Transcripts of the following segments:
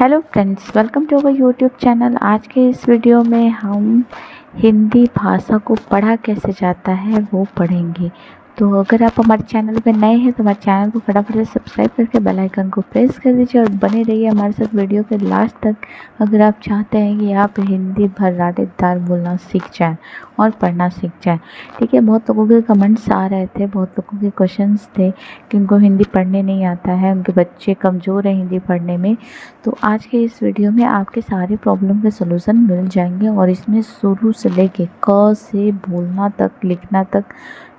Hello friends, welcome to our YouTube channel. आज के इस वीडियो में हम हिंदी भाषा को पढ़ा कैसे जाता है वो पढ़ेंगे। तो अगर आप हमारे चैनल पर नए हैं तो हमारे चैनल को फटाफट से सब्सक्राइब करके बेल आइकन को प्रेस कर दीजिए और बने रहिए हमारे साथ वीडियो के लास्ट तक। अगर आप चाहते हैं कि आप हिंदी भर्राटेदार बोलना सीख जाएं और पढ़ना सीख जाएं। ठीक है, बहुत लोगों के कमेंट्स आ रहे थे, बहुत लोगों के क्वेश्चंस थे कि उनको हिंदी पढ़ने नहीं आता है, उनके बच्चे कमज़ोर हैं हिंदी पढ़ने में। तो आज के इस वीडियो में आपके सारे प्रॉब्लम के सलूशन मिल जाएंगे और इसमें शुरू से लेके क से बोलना तक, लिखना तक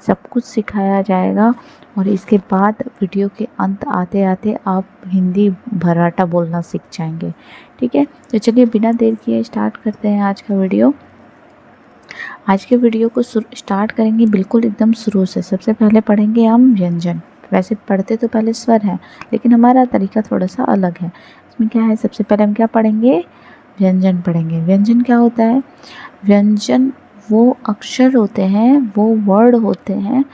सब कुछ सिखाया जाएगा। और इसके बाद वीडियो के अंत आते आते आप हिंदी भर्राटा बोलना सीख जाएंगे। ठीक है, तो चलिए बिना देर किए स्टार्ट करते हैं आज का वीडियो। आज के वीडियो को स्टार्ट करेंगे बिल्कुल एकदम शुरू से। सबसे पहले पढ़ेंगे हम व्यंजन। वैसे पढ़ते तो पहले स्वर है, लेकिन हमारा तरीका थोड़ा सा अलग है। इसमें क्या है, सबसे पहले हम क्या पढ़ेंगे, व्यंजन पढ़ेंगे। व्यंजन क्या होता है? व्यंजन वो अक्षर होते हैं, वो वर्ड होते हैं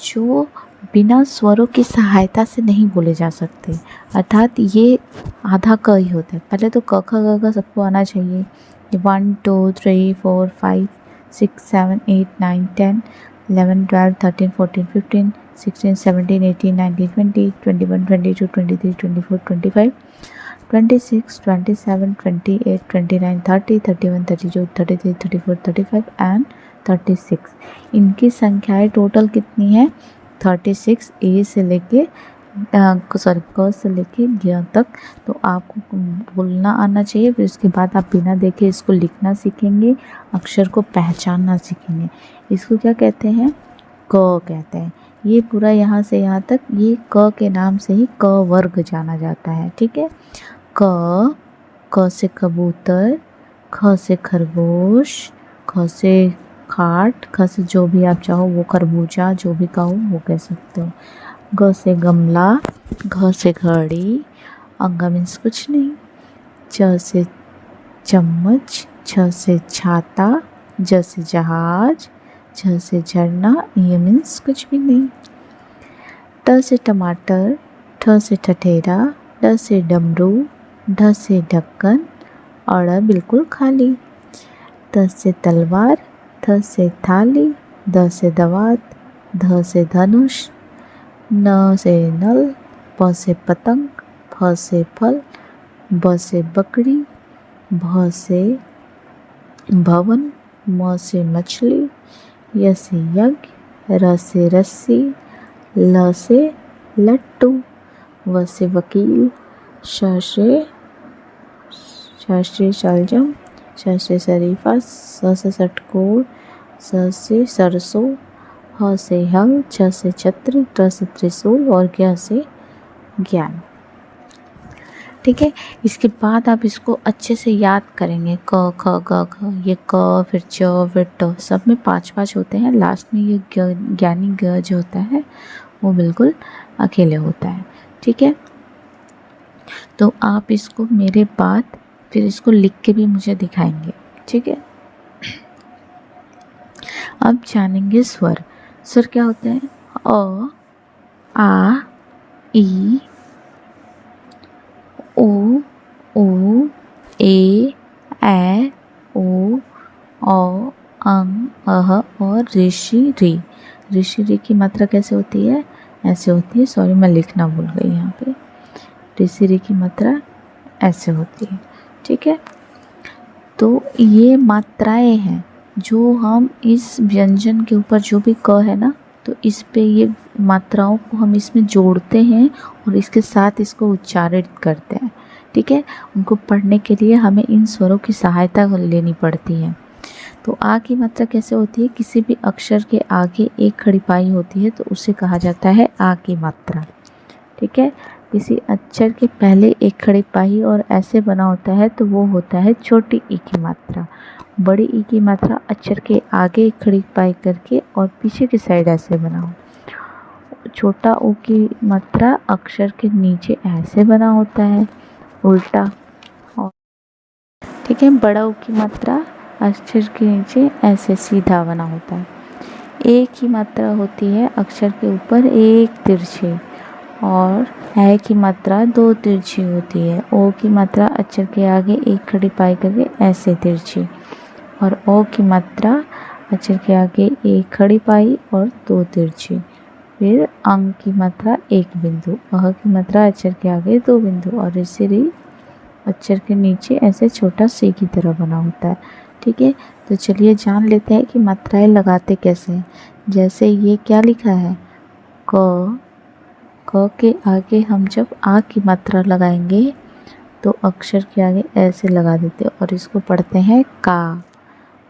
जो बिना स्वरों की सहायता से नहीं बोले जा सकते। अर्थात ये आधा क ही होता है। पहले तो क ख ग घ सबको आना चाहिए। 1 2 3 4 5 6 7 8 9 10 11 12 13 14 15 16 17 18 19 20 21 22 23 24 25 26 27 28 29 30 31 32 33 34 35 एंड 36। इनकी संख्याएं टोटल कितनी है? 36। ए से लेके क से लेके ग तक। तो आपको बोलना आना चाहिए। फिर उसके बाद आप बिना देखे इसको लिखना सीखेंगे, अक्षर को पहचानना सीखेंगे। इसको क्या कहते हैं? क कहते हैं। ये पूरा यहाँ से यहाँ तक ये क के नाम से ही क वर्ग जाना जाता है। ठीक है, क से कबूतर, ख से खरगोश, ख से खाट, ख से जो भी आप चाहो वो खरबूजा, जो भी कहो वो कह सकते हो। ग से गमला, घ से घड़ी, अंगा मीन्स कुछ नहीं। च से चम्मच, छ से छाता, ज से जहाज, झ से झरना, ये मीन्स कुछ भी नहीं। त से टमाटर, ठ से ठठेरा, ड से डमरू, ढ से ढक्कन और बिल्कुल खाली। त से तलवार, थ से थाली, द से दवात, ध से धनुष, न से नल, प से पतंग, फ से फल, ब से बकरी, भ से भवन, म से मछली, य से यज्ञ, र से रस्सी, ल से लट्टू, व से वकील, श से शलजम, श से शरीफा, स से षटकोर, स से सरसों, ह से हल, छ से छत्र, त्र से त्रिशूल और ज्ञ से ज्ञान। ठीक है, इसके बाद आप इसको अच्छे से याद करेंगे। क ख ग घ, ये क, फिर च, फिर ट, सब में 5-5 होते हैं। लास्ट में ये ज्ञानी ग जो होता है वो बिल्कुल अकेले होता है। ठीक है, तो आप इसको मेरे बाद फिर इसको लिख के भी मुझे दिखाएंगे। ठीक है, अब जानेंगे स्वर। स्वर क्या होते हैं? अ, आ, ई, ओ, ऊ, ए, ओ, औ, अंग, अह और ऋषि री। ऋषि री की मात्रा कैसे होती है? ऐसे होती है। सॉरी, मैं लिखना भूल गई यहाँ पे। ऋषि री की मात्रा ऐसे होती है। ठीक है, तो ये मात्राएं हैं जो हम इस व्यंजन के ऊपर, जो भी क है ना, तो इस पे ये मात्राओं को हम इसमें जोड़ते हैं और इसके साथ इसको उच्चारित करते हैं। ठीक है, उनको पढ़ने के लिए हमें इन स्वरों की सहायता लेनी पड़ती है। तो आ की मात्रा कैसे होती है? किसी भी अक्षर के आगे एक खड़ी पाई होती है तो उसे कहा जाता है आ की मात्रा। ठीक है, किसी अक्षर के पहले एक खड़ी पाई और ऐसे बना होता है तो वो होता है छोटी ई की मात्रा। बड़ी ई की मात्रा अक्षर के आगे एक खड़ी पाई करके और पीछे की साइड ऐसे बना हो। छोटा ऊ की मात्रा अक्षर के नीचे ऐसे बना होता है, उल्टा। और ठीक है, बड़ा ऊ की मात्रा अक्षर के नीचे ऐसे सीधा बना होता है। ए की मात्रा होती है अक्षर के ऊपर एक तिरछे, और ए की मात्रा दो तिरछी होती है। ओ की मात्रा अक्षर के आगे एक खड़ी पाई करके ऐसे तिरछी, और ओ की मात्रा अक्षर के आगे एक खड़ी पाई और दो तिरछी। फिर अंग की मात्रा एक बिंदु, अह की मात्रा अक्षर के आगे दो बिंदु, और इसे अक्षर के नीचे ऐसे छोटा सी की तरह बना होता है। ठीक है, तो चलिए जान लेते हैं कि मात्राएं लगाते कैसे हैं। जैसे ये क्या लिखा है, क के आगे हम जब आ की मात्रा लगाएंगे तो अक्षर के आगे ऐसे लगा देते हैं और इसको पढ़ते हैं का।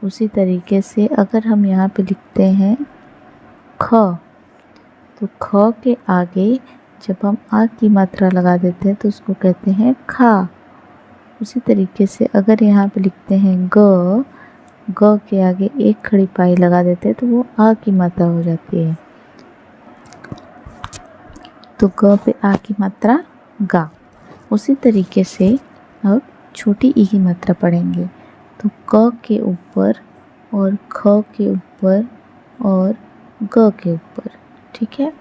उसी तरीके से अगर हम यहाँ पे लिखते हैं ख, तो ख के आगे जब हम आ की मात्रा लगा देते हैं तो उसको कहते हैं खा। उसी तरीके से अगर यहाँ पे लिखते हैं ग के आगे एक खड़ी पाई लगा देते हैं तो वो आ की मात्रा हो जाती है। तो ग पे आ की मात्रा गा। उसी तरीके से अब छोटी ई की मात्रा पढ़ेंगे। तो क के ऊपर और ख के ऊपर और ग के ऊपर। ठीक है,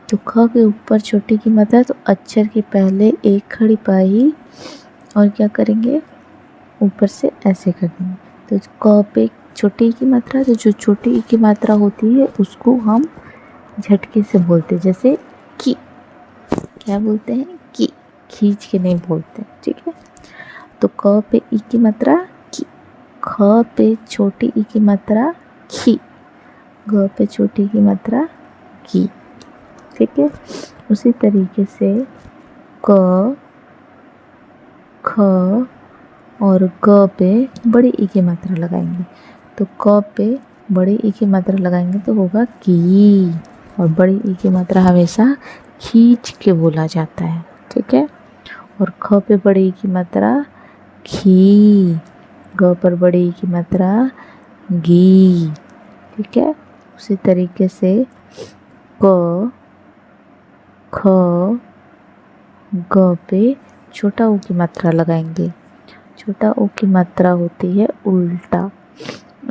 तो ख के ऊपर छोटी की मात्रा, तो अक्षर के पहले एक खड़ी पाई और क्या करेंगे, ऊपर से ऐसे कर देंगे। तो क पे छोटी ई की मात्रा, तो जो छोटी ई की मात्रा होती है उसको हम झटके से बोलते हैं, जैसे की। क्या बोलते हैं, की, खींच के नहीं बोलते। ठीक है, तो क पे ई की मात्रा की, ख पे छोटी ई की मात्रा खी, ग पे छोटी की मात्रा की। ठीक है, उसी तरीके से क, ख और ग पे बड़ी ई की मात्रा लगाएंगे। तो क पे बड़ी ई की मात्रा लगाएंगे तो होगा की, और बड़ी ई की मात्रा हमेशा खींच के बोला जाता है। ठीक है, और ख पे बड़ी ई की मात्रा खी, ग पर बड़ी ई की मात्रा गी। ठीक है, उसी तरीके से क, ख, ग पे छोटा ऊ की मात्रा लगाएंगे। छोटा ऊ की मात्रा होती है उल्टा।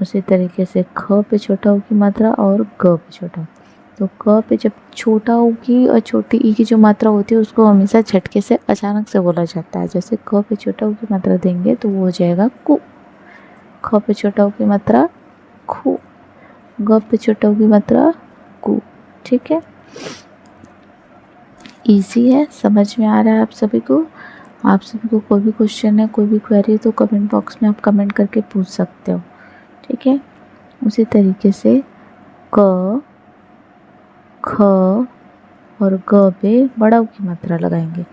उसी तरीके से ख पे छोटा ऊ की मात्रा और ग पे छोटा। तो क पे जब छोटा ऊ की और छोटी ई की जो मात्रा होती है उसको हमेशा झटके से अचानक से बोला जाता है। जैसे क पे छोटा ऊ की मात्रा देंगे तो वो हो जाएगा कु, ख पे छोटा ऊ की मात्रा खु, ग पे छोटा ऊ की मात्रा कु। ठीक है, इजी है, समझ में आ रहा है आप सभी को। आप सभी को कोई भी क्वेश्चन है, कोई भी क्वेरी है तो कमेंट बॉक्स में आप कमेंट करके पूछ सकते हो। ठीक है, उसी तरीके से क, ख और ग पे बड़ा ऊ की मात्रा लगाएंगे।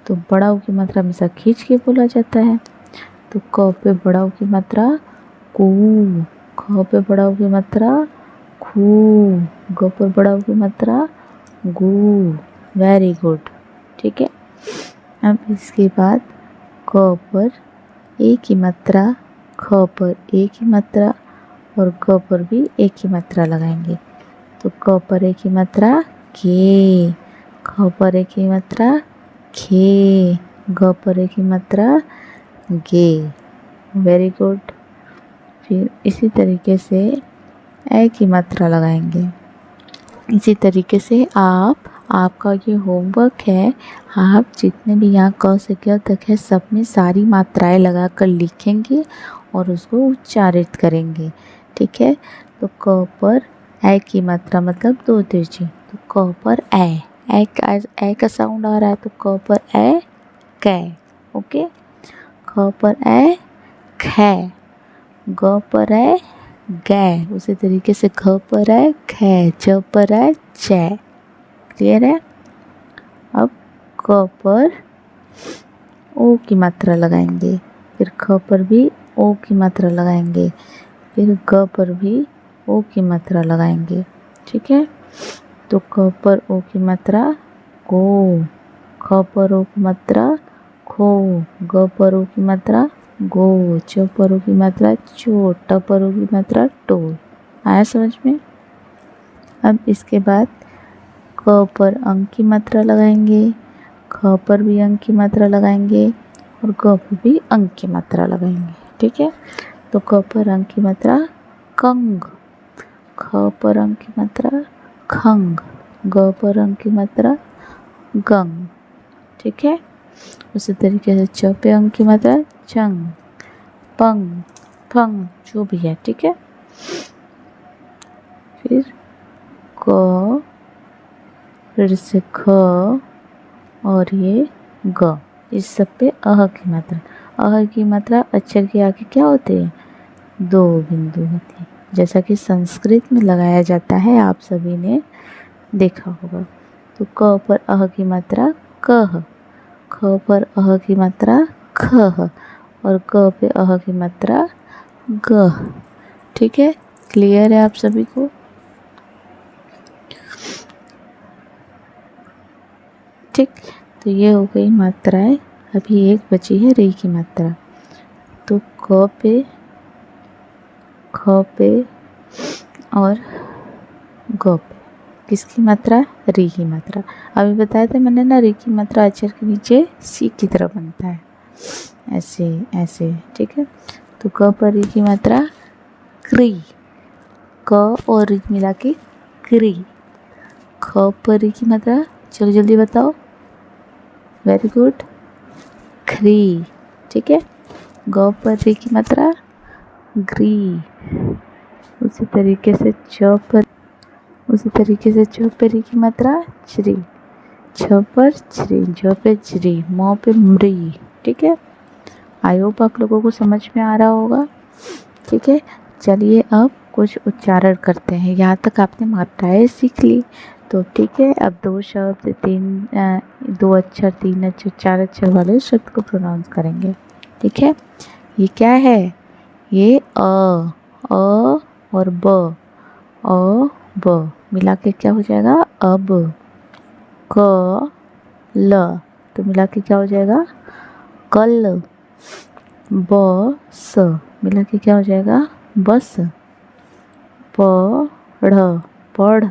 तो बड़ा ऊ की मात्रा हमेशा खींच के बोला जाता है। तो क पे बड़ा ऊ की मात्रा कू, ख पे बड़ा ऊ की मात्रा खू, ग पे बड़ा ऊ की मात्रा गू। Very good. ठीक है, अब इसके बाद क पर ए की मात्रा, ख पर ए की मात्रा और ग पर भी ए की मात्रा लगाएंगे। तो क पर ए की मात्रा के, ख पर ए की मात्रा खे, ग पर ए की मात्रा गे। Very good. फिर इसी तरीके से ए की मात्रा लगाएंगे। इसी तरीके से आपका ये होमवर्क है, आप जितने भी यहाँ क से क तक है सब में सारी मात्राएं लगाकर लिखेंगे और उसको उच्चारित करेंगे। ठीक है, तो क पर ए की मात्रा मतलब दो तिरछी। तो क पर ए का साउंड आ रहा है तो क पर ए कै। ओके, ख पर ए खे, ग पर ए गै। उसी तरीके से घ पर है खै, च पर है चै। क्लियर है। अब क पर ओ की मात्रा लगाएंगे, फिर ख पर भी ओ की मात्रा लगाएंगे, फिर ग पर भी ओ की मात्रा लगाएंगे। ठीक है, तो क पर ओ की मात्रा को, ख पर ओ की मात्रा खो, ग पर ओ की मात्रा गो, च पर ओ की मात्रा चो, ट पर ओ की मात्रा टो। आया समझ में। अब इसके बाद क पर अंक की मात्रा लगाएंगे, ख पर भी अंक की मात्रा लगाएंगे और ग पर भी अंक की मात्रा लगाएंगे। ठीक है, तो क पर अंक की मात्रा कंग, ख पर अंक की मात्रा खंग, ग पर अंक की मात्रा गंग, ठीक है। उसी तरीके से च पे अंग की मात्रा चंग, पंग, फंग, जो भी है, ठीक है। फिर क, फिर से ख और ये ग, इस सब पे अह की मात्रा। अह की मात्रा अक्षर के आगे क्या होते हैं? 2 बिंदु होते हैं, जैसा कि संस्कृत में लगाया जाता है, आप सभी ने देखा होगा। तो क पर अह की मात्रा कह, ख पर अह की मात्रा खह और ग पे अह की मात्रा गह, ठीक है। क्लियर है आप सभी को? ठीक, तो ये हो गई मात्राएं। अभी एक बची है री की मात्रा। तो क पे, ख पे और ग पे किसकी मात्रा? री की मात्रा। अभी बताया था मैंने ना, री की मात्रा अक्षर के नीचे सी की तरह बनता है, ऐसे ऐसे, ठीक है। तो क पर री की मात्रा क्री, क और री मिला के क्री। ख पर री की मात्रा, चलो जल्दी बताओ, वेरी गुड, क्री, ठीक है। ग पर री की मात्रा ग्री। उसी तरीके से च पर री की मात्रा श्री, छ पर श्री, ज पे श्री, म पे मृ, ठीक है। आई होप आप लोगों को समझ में आ रहा होगा, ठीक है। चलिए अब कुछ उच्चारण करते हैं। यहाँ तक आपने मात्राएं सीख ली, तो ठीक है। अब 2 शब्द, 2 अक्षर, 3 अक्षर, 4 अक्षर वाले शब्द को प्रोनाउंस करेंगे, ठीक है। ये क्या है? ये अ और ब, अ ब मिला के क्या हो जाएगा? अब। क ल तो मिला के क्या हो जाएगा? कल। ब स मिला के क्या हो जाएगा? बस। पढ़, पढ़।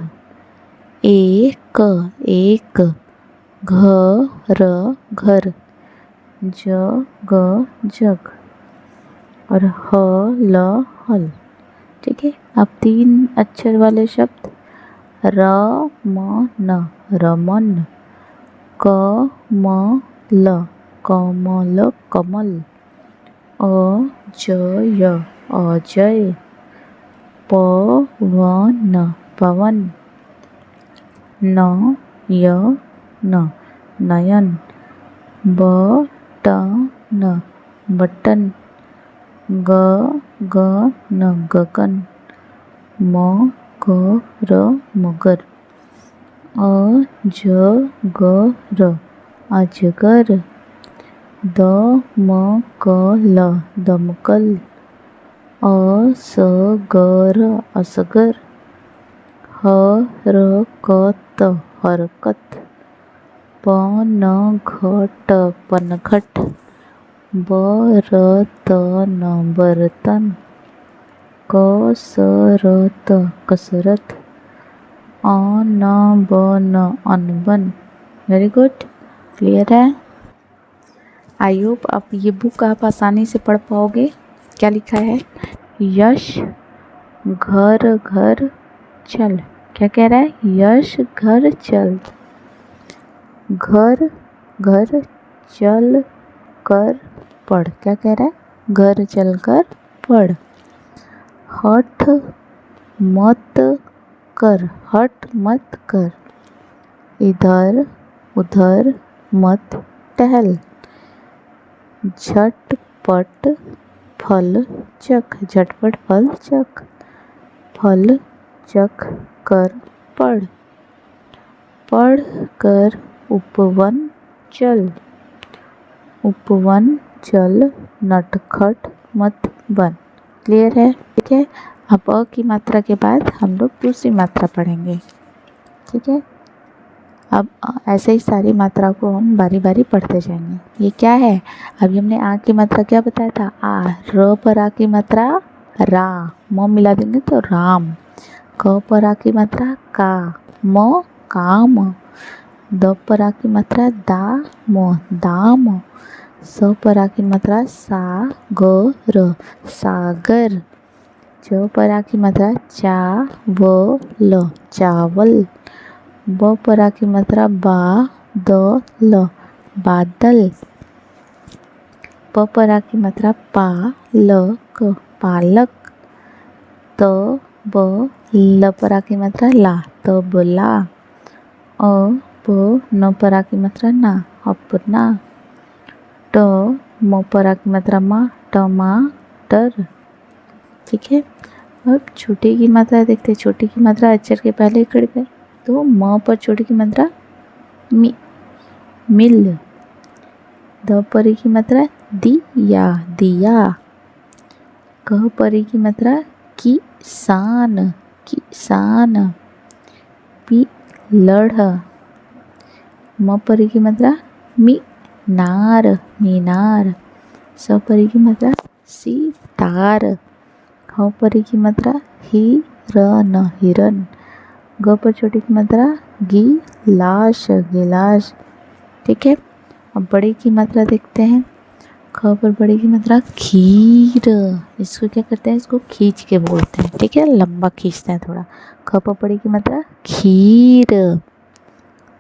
एक, एक। घर, घर। जग, जग। और हल, हल, ठीक है। अब 3 अक्षर वाले शब्द, रमन, रमन। कमल, कमल, कमल। अजय, अजय। पवन, पवन। नयन, नयन। Button, button. गगन, गगन। मगर, मगर। अजगर, अजगर। दमकल, दमकल। असगर, असगर। हरकत, हरकत। पनघट, पनघट। बर्तन, बर्तन। कसरत, कसरत। अनबन, अनबन। वेरी गुड, क्लियर है? आई होप आप ये बुक आप आसानी से पढ़ पाओगे। क्या लिखा है? यश घर घर चल। क्या कह रहा है? यश घर चल, घर घर चल कर पढ़। क्या कह रहा है? घर चल कर पढ़। हठ मत कर, हठ मत कर। इधर उधर मत टहल। झटपट फल चख, झटपट फल चख। फल चख कर पढ़। पढ़ कर उपवन चल, उपवन चल नटखट मत बन। क्लियर है? ठीक है। अब अ की मात्रा के बाद हम लोग दूसरी मात्रा पढ़ेंगे, ठीक है। अब ऐसे ही सारी मात्रा को हम बारी बारी पढ़ते जाएंगे। ये क्या है? अभी हमने आ की मात्रा क्या बताया था? आ। र पर आ की मात्रा रा, म मिला देंगे तो राम। क पर आ की मात्रा का, म काम। द पर आ की मात्रा दा, म दाम। स पर आ की मात्रा सा, ग र सागर। च पर आ की मात्रा चा, व ल चावल। ब पर आ की मात्रा बा, द ल बादल। प पर आ की मात्रा पा ल क पालक। त ब ल पर आ की मात्रा ला तबला। अ प न पर आ की मात्रा ना अपना। ट म पर आ की मात्रा मा टमाटर। ठीक है, अब छोटी की मात्रा देखते हैं। छोटी की मात्रा अक्षर के पहले खड़ी पे, तो म पर छोटी की मात्रा मी मिल। द परी की मात्रा दिया दिया। कह परी की मात्रा किसान किसान। पी लड़। म परी की मात्रा मीनार मीनार। स परी की मात्रा सितार। ह परी की मात्रा हिरन हिरन। ग पर छोटी की मात्रा गिलास गिलास। ठीक है, अब बड़ी की मात्रा देखते हैं। ख पर बड़ी की मात्रा खीर। इसको क्या करते हैं, इसको खींच के बोलते हैं। ठीक है, लंबा खींचते हैं थोड़ा। ख पर बड़ी की मात्रा खीर।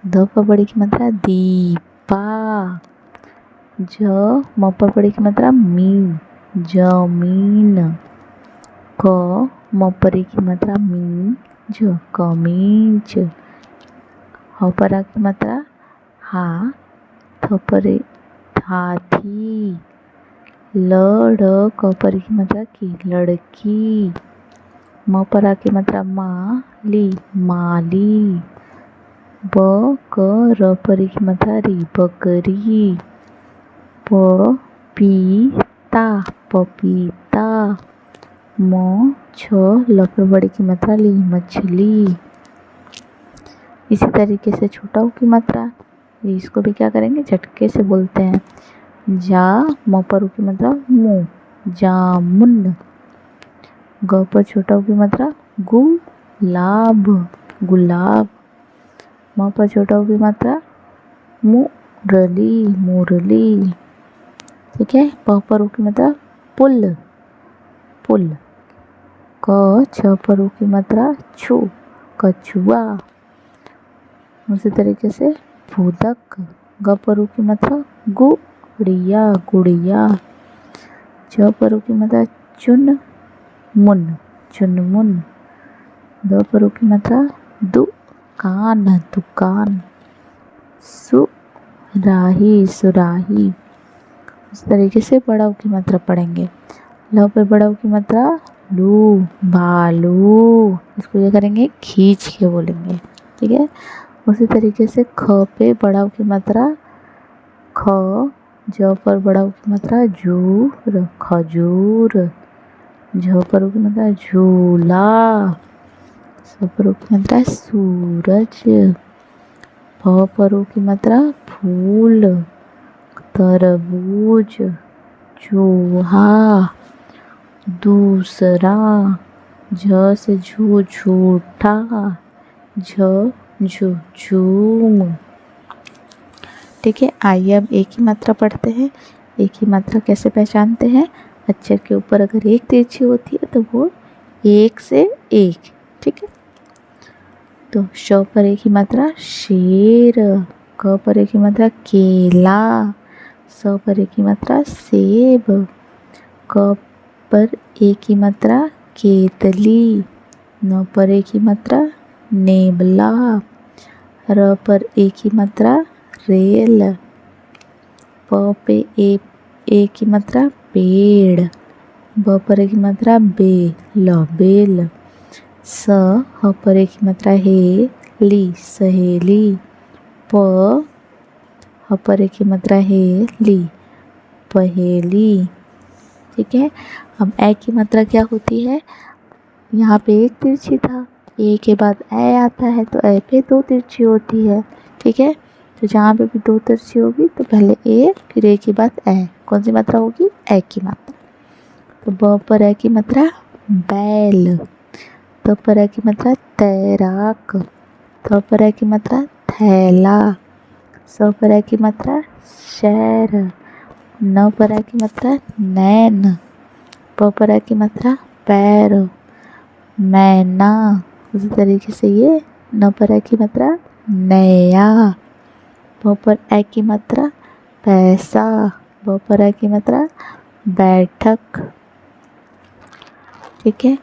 द पर बड़ी की मात्रा दीपा। ज म पर बड़ी की मात्रा मी जमीन। क म परी की मात्रा मी ज कमीज। ह पर आ की मात्रा हा थ परे हाथी। लड़ क परी की मात्रा की लड़की। म पर आ की मात्रा मा ली माली। ब क र परी की मात्रा री बकरी। प पीता पपीता। म छ ल पर बड़ी की मात्रा ली मछली। इसी तरीके से छोटा ऊ की मात्रा, इसको भी क्या करेंगे, झटके से बोलते हैं। जा म पर ऊ की मात्रा मु जामुन। ग पर छोटा ऊ की मात्रा गुलाब गुलाब। म पर छोटा ऊ की मात्रा मुरली मुरली। ठीक है, प पर ऊ की मात्रा पुल पुल। क छ पर ऊ की मात्रा छु कछुआ। उसी तरीके से भूदक। ग पर ऊ की मात्रा गुड़िया गुड़िया। च पर ऊ की मात्रा चुन मुन चुनमुन। द पर ऊ की मात्रा दुकान दुकान। सुराही सुराही। इस तरीके से बड़ा ऊ की मात्रा पढ़ेंगे। ल पे बड़ा ऊ की मात्रा लू भालू। इसको क्या करेंगे, खींच के बोलेंगे। ठीक है, उसी तरीके से ख पे बड़ा ऊ की मात्रा ख। ज पर बड़ा ऊ की मात्रा जूर खजूर। झ पर ऊ की मात्रा झूला। स पर ऊ की मात्रा सूरज। फ पर ऊ की मात्रा फूल तरबूज। चूहा दूसरा। झ से झू झूठा। झ झू झूम। ठीक है, आइए अब एक ही मात्रा पढ़ते हैं। एक ही मात्रा कैसे पहचानते हैं, अक्षर के ऊपर अगर एक तिरछी होती है तो वो एक से एक। ठीक है, तो श पर एक ही मात्रा शेर। क पर एक ही मात्रा केला। स पर एक ही मात्रा सेब। क पर एक ही मात्रा केतली। न पर एक ही मात्रा नेबला। र पर एक ही मात्रा रेल। प पे एक ही मात्रा पेड़। ब पर एक ही मात्रा बेल। स ह पर एक ही मात्रा हेली सहेली। प ह पर एक ही मात्रा हेली पहेली। ठीक है, अब ए की मात्रा क्या होती है, यहाँ पे एक तिरछी था, ए के बाद ए आता है तो ए पे दो तिरछी होती है। ठीक है, तो जहाँ पे भी दो तिरछी होगी तो पहले ए फिर ए के बाद ए। कौन सी मात्रा होगी, ए की मात्रा। तो ब पर ए की मात्रा बैल। त पर ए की मात्रा तैराक। थ पर ए की मात्रा थैला। स पर ए की मात्रा शहर। न पर ए की मात्रा नैन। प पर ए की मात्रा पैर मैना। उसी तरीके से ये न पर ए की मात्रा नया ब पर ए की मात्रा पैसा, ब पर ए की मात्रा बैठक। ठीक है,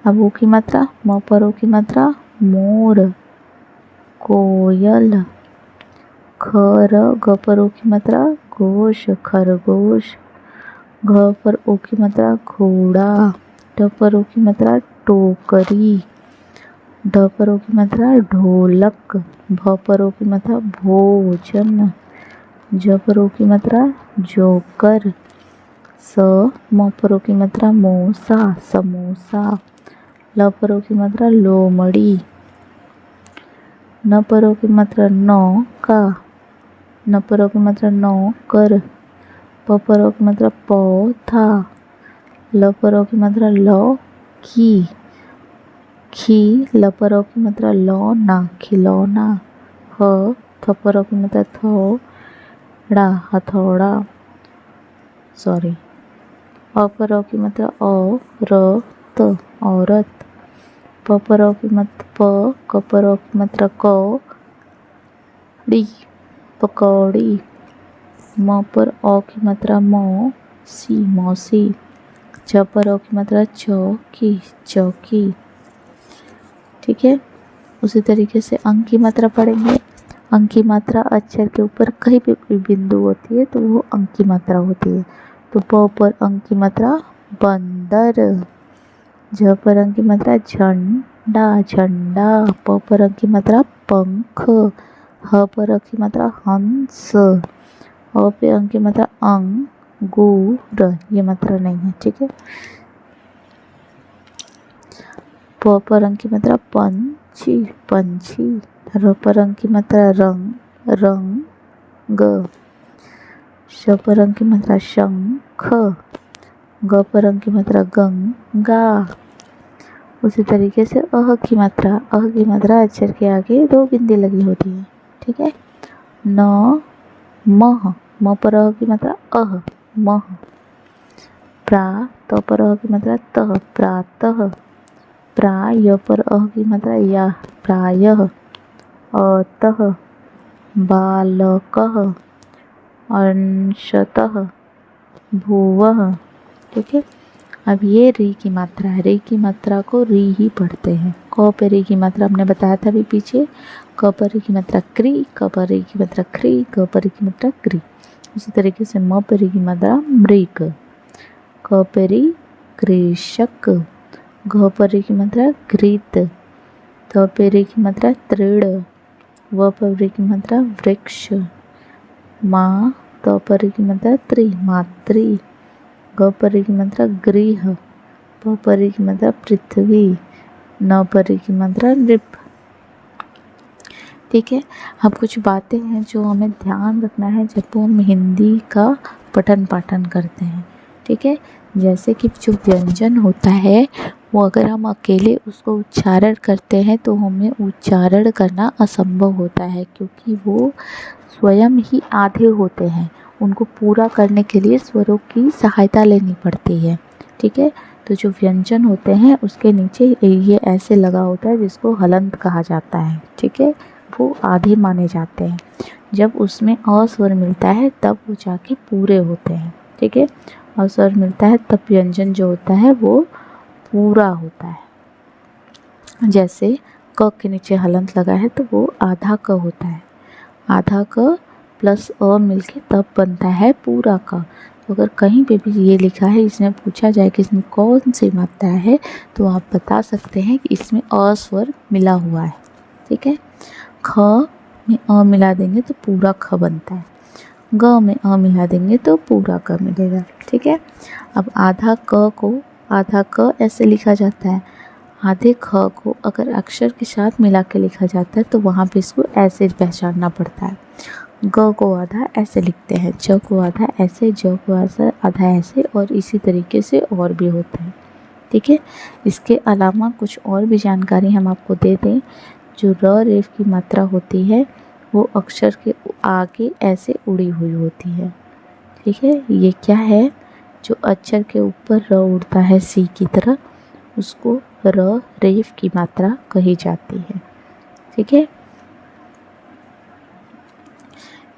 अब ओ की मात्रा, म पर ओ की मात्रा मोर, कोयल। ख र ग पर ओ की मात्रा घोष, खरगोश। घ पर ओ की मात्रा घोड़ा, ढ पर ओ की मात्रा टोकरी, ढ पर ओ की मात्रा ढोलक, भ पर ओ की मात्रा भोजन, ज पर ओ की मात्रा जोकर। स म पर ओ की मात्रा मोसा, समोसा। ल पर ओ की मात्रा लोमड़ी, न पर ओ की मात्रा नौका, न पर ओ की मात्रा नौकर। प पर ओ की मात्रा पौधा, ल पर ओ की मात्रा लौकी, खी ल पर ओ की मात्रा लौना, खिलौना। ह थ पर ओ की मात्रा थोड़ा, हथौड़ा, सॉरी। अ पर ओ की मात्रा औरत, औरत। प पर ओ की मात्रा क पर ओ की मात्रा कौड़ी, पकौड़ी। म पर ओ की मात्रा मौसी, मौसी। च पर ओ की मात्रा चौकी, चौकी। ठीक है, उसी तरीके से अंक की मात्रा पढ़ेंगे। अंक की मात्रा अक्षर के ऊपर कहीं पे भी बिंदु होती है तो वो अंक की मात्रा होती है। तो प पर अंक की मात्रा बंदर, झ पर अंक की मात्रा झंडा, झंडा। प पर अंक की मात्रा पंख, ह पर अंक की मात्रा हंस, अ पे अंक की मात्रा अंगूर, ये मात्रा नहीं है। ठीक है, प पर अंक की मात्रा पंछी, पंछी। र पर अंक की मात्रा रंग, रंग। श पर अंक की मात्रा शंख, ग पर अंक की मात्रा गंगा। उसी तरीके से अह की मात्रा, अह की मात्रा अक्षर के आगे दो बिंदी लगी होती है। ठीक है, न मह, म पर अह की मात्रा अह, मह। प्रा त पर अह की मात्रा तह, प्रातः। प्रा य पर अह की मात्रा यह, प्रायः। अतः, बालकः, अंशतः, भुवः। ठीक है, अब ये री की मात्रा है। री की मात्रा को री ही पढ़ते हैं। क पे री की मात्रा हमने बताया था अभी पीछे। क पर री की मात्रा क्री, क पर री की मात्रा क्री, ग पर री की मात्रा क्री। इसी तरीके से म पे री की मात्रा मृग, क पे री कृषक, घ पर री की मात्रा घृत, थ पे री की मात्रा तृण, व पर री की मात्रा वृक्ष, मा त पर री की मात्रा त्रि, मातृ। ग पर री की मात्रा गृह, प पर री की मात्रा पृथ्वी, न पर री की मात्रा नृप। ठीक है, अब कुछ बातें हैं जो हमें ध्यान रखना है जब हम हिंदी का पठन पाठन करते हैं। ठीक है, जैसे कि जो व्यंजन होता है वो अगर हम अकेले उसको उच्चारण करते हैं तो हमें उच्चारण करना असंभव होता है, क्योंकि वो स्वयं ही आधे होते हैं। उनको पूरा करने के लिए स्वरों की सहायता लेनी पड़ती है। ठीक है, तो जो व्यंजन होते हैं उसके नीचे ये ऐसे लगा होता है जिसको हलंत कहा जाता है। ठीक है, वो आधे माने जाते हैं। जब उसमें अ स्वर मिलता है तब वो जाके पूरे होते हैं। ठीक है, अ स्वर मिलता है तब व्यंजन जो होता है वो पूरा होता है। जैसे क के नीचे हलंत लगा है तो वो आधा क होता है। आधा क प्लस अ मिलके तब बनता है पूरा क। तो अगर कहीं पे भी ये लिखा है, इसमें पूछा जाए कि इसमें कौन सी मात्रा है, तो आप बता सकते हैं कि इसमें अ स्वर मिला हुआ है। ठीक है, ख में अ मिला देंगे तो पूरा ख बनता है, ग में अ मिला देंगे तो पूरा क मिलेगा। ठीक है, अब आधा क ऐसे लिखा जाता है। आधे ख को अगर अक्षर के साथ मिला के लिखा जाता है तो वहाँ पे इसको ऐसे पहचानना पड़ता है। ग को आधा ऐसे लिखते हैं, च को आधा ऐसे, ज को आधा ऐसे, और इसी तरीके से और भी होते हैं। ठीक है, इसके अलावा कुछ और भी जानकारी हम आपको दे दें। जो र रेफ की मात्रा होती है वो अक्षर के आगे ऐसे उड़ी हुई होती है। ठीक है, ये क्या है, जो अक्षर के ऊपर र उड़ता है सी की तरह, उसको र रेफ की मात्रा कही जाती है। ठीक है,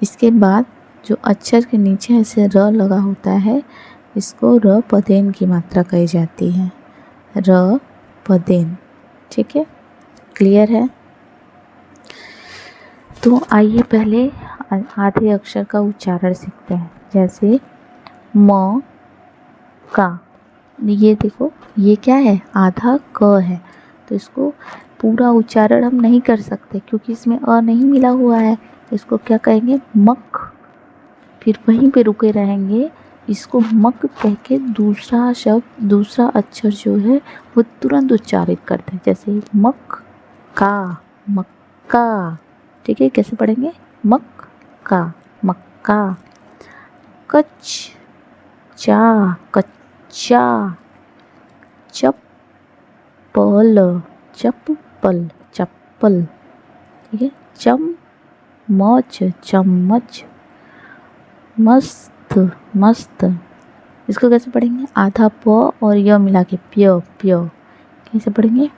इसके बाद जो अक्षर के नीचे ऐसे र लगा होता है, इसको र पदेन की मात्रा कही जाती है, र पदेन। ठीक है, क्लियर है? तो आइए पहले आधे अक्षर का उच्चारण सीखते हैं। जैसे म का, ये देखो ये क्या है, आधा क है, तो इसको पूरा उच्चारण हम नहीं कर सकते क्योंकि इसमें अ नहीं मिला हुआ है। इसको क्या कहेंगे, मक। फिर वहीं पे रुके रहेंगे, इसको मक कह के दूसरा शब्द, दूसरा अक्षर जो है वो तुरंत उच्चारित करते हैं। जैसे मक का, मक्का। ठीक है, कैसे पढ़ेंगे, मक का, मक्का। कच चा, कच्चा। चप्पल, चप्पल, चप्पल। ठीक है, चम्मच, चम्मच। मस्त, मस्त। इसको कैसे पढ़ेंगे, आधा प और य मिला के प्य, प्य। कैसे पढ़ेंगे,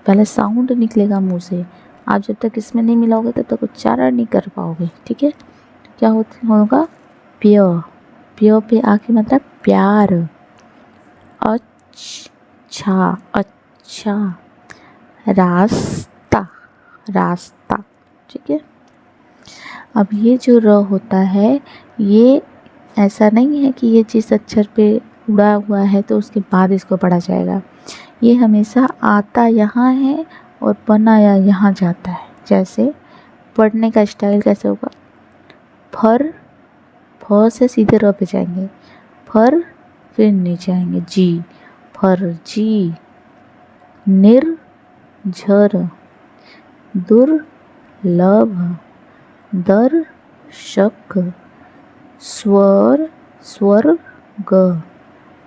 पहले साउंड निकलेगा मुंह से, आप जब तक इसमें नहीं मिलाओगे तब तक उच्चारण नहीं कर पाओगे। ठीक है, क्या होगा, प्य, प्य पे आके मतलब प्यार। अच्छा, अच्छा। रास्ता, रास्ता। ठीक है, अब ये जो र होता है, ये ऐसा नहीं है कि ये जिस अक्षर पे उड़ा हुआ है तो उसके बाद इसको पढ़ा जाएगा। ये हमेशा आता यहाँ है और बनाया यहाँ जाता है। जैसे पढ़ने का स्टाइल कैसे होगा, फर, फ से सीधे र पे जाएंगे, फर, फिर नीचे आएंगे जी, फर्जी। निर्झर, दुर्लभ, दर्शक। स्वर, स्वर्ग।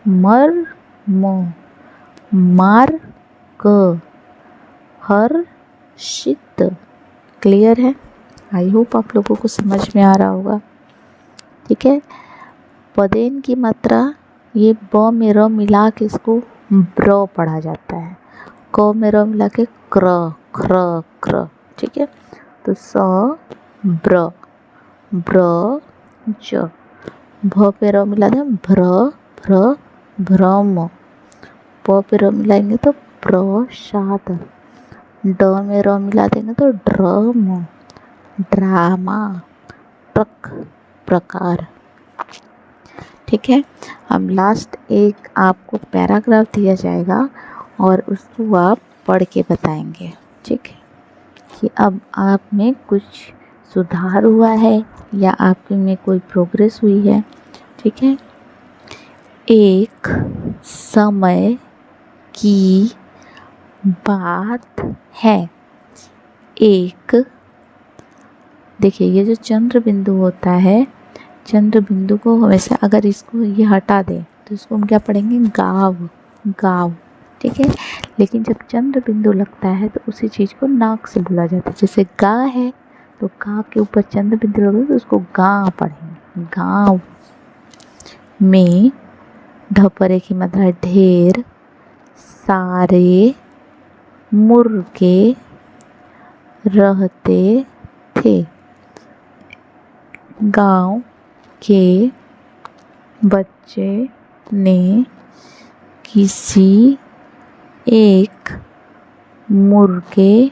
मर्म, मार्ग। हर्षित। क्लियर है? आई होप आप लोगों को समझ में आ रहा होगा। ठीक है, पदेन की मात्रा, ये ब में र मिला के इसको ब्र पढ़ा जाता है, क में र मिला के क्र, क्र, क्र। ठीक है, तो स ब्र, ब्र ज। भ पे र मिला दें भ्र, भ्र, भ्रम। प पे र मिलाएंगे तो प्रसाद। ड में र मिला देंगे तो ड्रम, ड्रामा। ट्रक, प्रकार। ठीक है, अब लास्ट एक आपको पैराग्राफ दिया जाएगा और उसको आप पढ़ के बताएंगे। ठीक है, कि अब आप में कुछ सुधार हुआ है या आपके में कोई प्रोग्रेस हुई है। ठीक है, एक समय की बात है, एक, देखिए ये जो चंद्र बिंदु होता है, चंद्र बिंदु को हमेशा अगर इसको ये हटा दें तो इसको हम क्या पढ़ेंगे, गाव, गाव। ठीक है, लेकिन जब चंद्र बिंदु लगता है तो उसी चीज़ को नाक से बोला जाता है। जैसे गा है तो गा के ऊपर चंद्र बिंदु लगे तो उसको गा पढ़ेंगे, गाँव। में ढपरे की मतलब ढेर सारे मुर्गे रहते थे। गांव के बच्चे ने किसी एक मुर्गे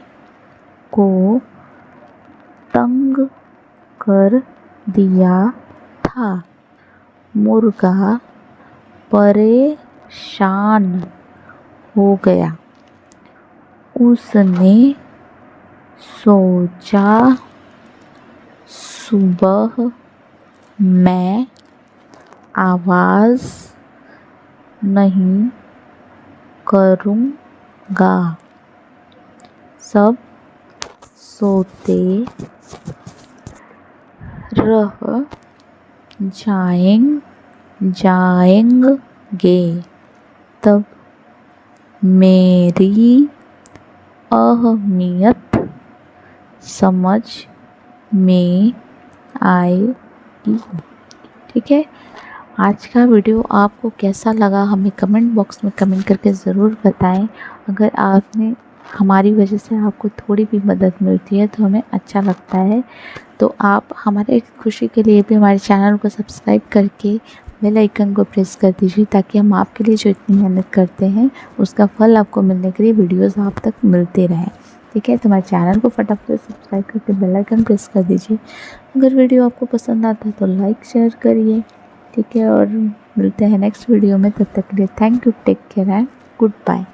को तंग कर दिया था। मुर्गा परेशान हो गया। उसने सोचा सुबह मैं आवाज़ नहीं करूँगा, सब सोते रह जाएंगे, तब मेरी अहमियत समझ में आएगी। ठीक है, आज का वीडियो आपको कैसा लगा हमें कमेंट बॉक्स में कमेंट करके ज़रूर बताएं। अगर आपने हमारी वजह से आपको थोड़ी भी मदद मिलती है तो हमें अच्छा लगता है। तो आप हमारे खुशी के लिए भी हमारे चैनल को सब्सक्राइब करके बेल आइकन को प्रेस कर दीजिए, ताकि हम आपके लिए जो इतनी मेहनत करते हैं उसका फल आपको मिलने के लिए वीडियोस आप तक मिलते रहें। ठीक है, तो हमारे चैनल को फटाफट सब्सक्राइब करके बेल आइकन प्रेस कर दीजिए। अगर वीडियो आपको पसंद आता है तो लाइक शेयर करिए। ठीक है, और मिलते हैं नेक्स्ट वीडियो में। तब तक के लिए thank you, take care and good bye.